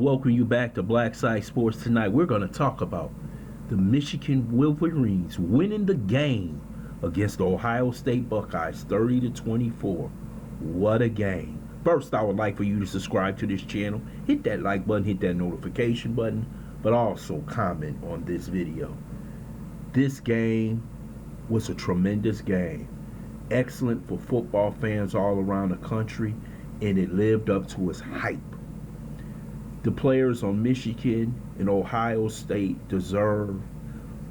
welcome you back to Black Side Sports. Tonight we're going to talk about the Michigan Wolverines winning the game against the Ohio State Buckeyes 30-24. What a game. First, I would like for you to subscribe to this channel, hit that like button, hit that notification button, but also comment on this video. This game was a tremendous game. Excellent for football fans all around the country, and it lived up to its hype. The players on Michigan and Ohio State deserve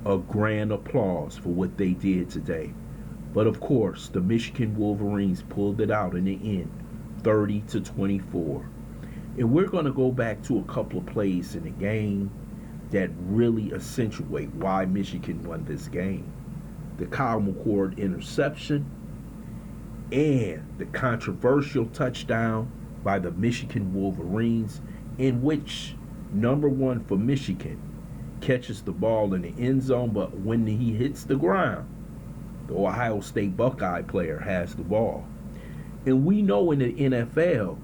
a grand applause for what they did today. But of course, the Michigan Wolverines pulled it out in the end, 30-24. And we're going to go back to a couple of plays in the game that really accentuate why Michigan won this game. The Kyle McCord interception and the controversial touchdown by the Michigan Wolverines, in which number one for Michigan catches the ball in the end zone, but when he hits the ground, the Ohio State Buckeye player has the ball. And we know in the NFL,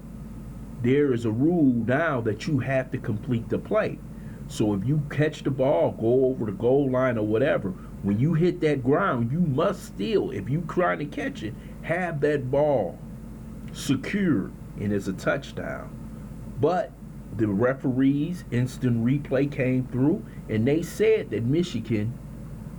there is a rule now that you have to complete the play. So if you catch the ball, go over the goal line or whatever, when you hit that ground, you must still, if you trying to catch it, have that ball secured, and it's a touchdown. But the referees instant replay came through, and they said that Michigan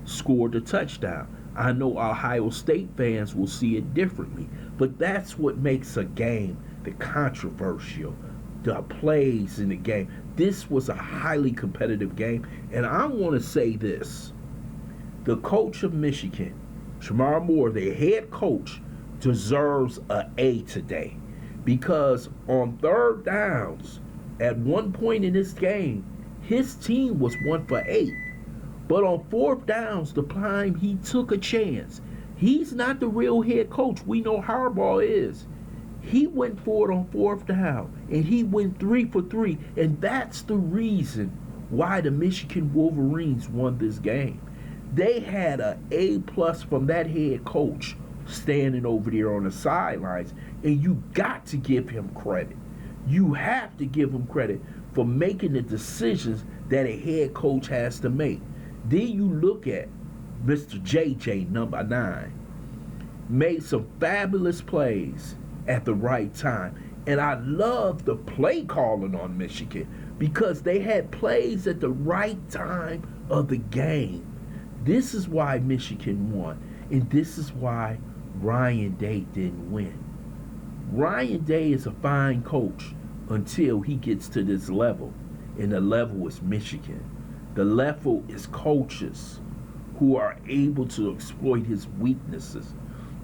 scored the touchdown. I know Ohio State fans will see it differently, but that's what makes a game, the controversial, the plays in the game. This was a highly competitive game, and I want to say this. The coach of Michigan, Shamar Moore, their head coach, deserves an A today, because on third downs, at one point in this game, his team was 1 for 8. But on fourth downs, the time he took a chance. He's not the real head coach. We know Harbaugh is. He went for it on fourth down, and he went 3 for 3. And that's the reason why the Michigan Wolverines won this game. They had an A+ from that head coach standing over there on the sidelines, and you got to give him credit. You have to give him credit for making the decisions that a head coach has to make. Then you look at Mr. JJ, number 9, made some fabulous plays at the right time. And I love the play calling on Michigan, because they had plays at the right time of the game. This is why Michigan won, and this is why Ryan Day didn't win. Ryan Day is a fine coach until he gets to this level, and the level is Michigan. The level is coaches who are able to exploit his weaknesses,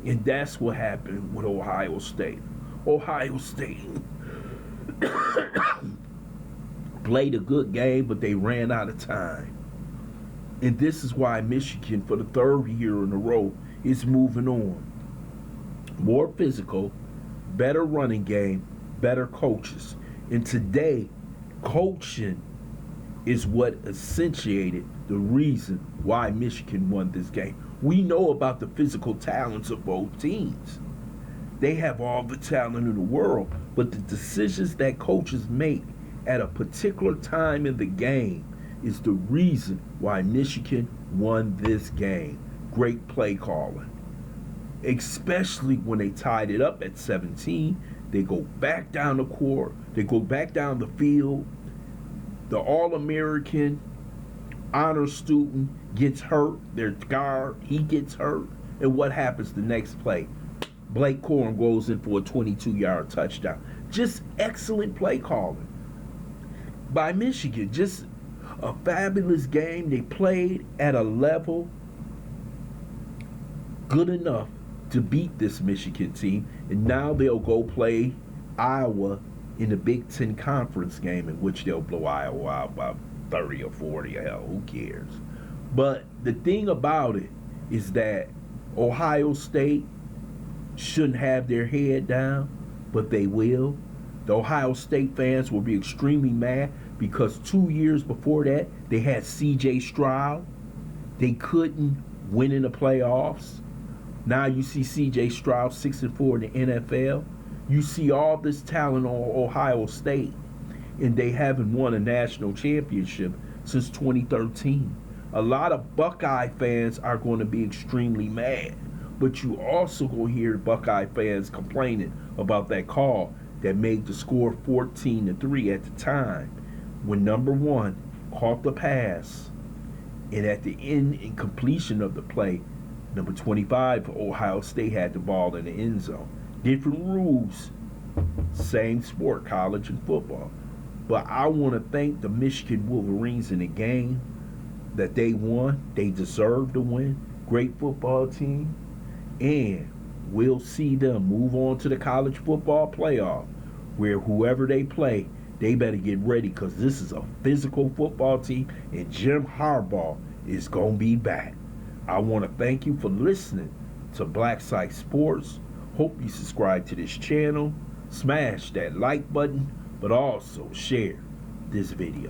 and that's what happened with Ohio State. Ohio State played a good game, but they ran out of time. And this is why Michigan, for the third year in a row, is moving on. More physical, better running game, better coaches. And today, coaching is what accentuated the reason why Michigan won this game. We know about the physical talents of both teams. They have all the talent in the world, but the decisions that coaches make at a particular time in the game is the reason why Michigan won this game. Great play calling. Especially when they tied it up at 17. They go back down the court. They go back down the field. The All-American honor student gets hurt. Their guard, he gets hurt. And what happens the next play? Blake Corum goes in for a 22-yard touchdown. Just excellent play calling by Michigan. Just a fabulous game. They played at a level good enough to beat this Michigan team, and now they'll go play Iowa in the Big Ten Conference game, in which they'll blow Iowa out by 30 or 40, or hell, who cares? But the thing about it is that Ohio State shouldn't have their head down, but they will. The Ohio State fans will be extremely mad, because 2 years before that, they had C.J. Stroud. They couldn't win in the playoffs. Now you see C.J. Stroud 6-4 in the NFL. You see all this talent on Ohio State, and they haven't won a national championship since 2013. A lot of Buckeye fans are going to be extremely mad, but you also going to hear Buckeye fans complaining about that call that made the score 14-3 at the time when number one caught the pass, and at the end in completion of the play, number 25 for Ohio State had the ball in the end zone. Different rules, same sport, college and football. But I want to thank the Michigan Wolverines in the game that they won. They deserve to win. Great football team. And we'll see them move on to the college football playoff, where whoever they play, they better get ready, because this is a physical football team, and Jim Harbaugh is going to be back. I want to thank you for listening to Black Site Sports. Hope you subscribe to this channel. Smash that like button, but also share this video.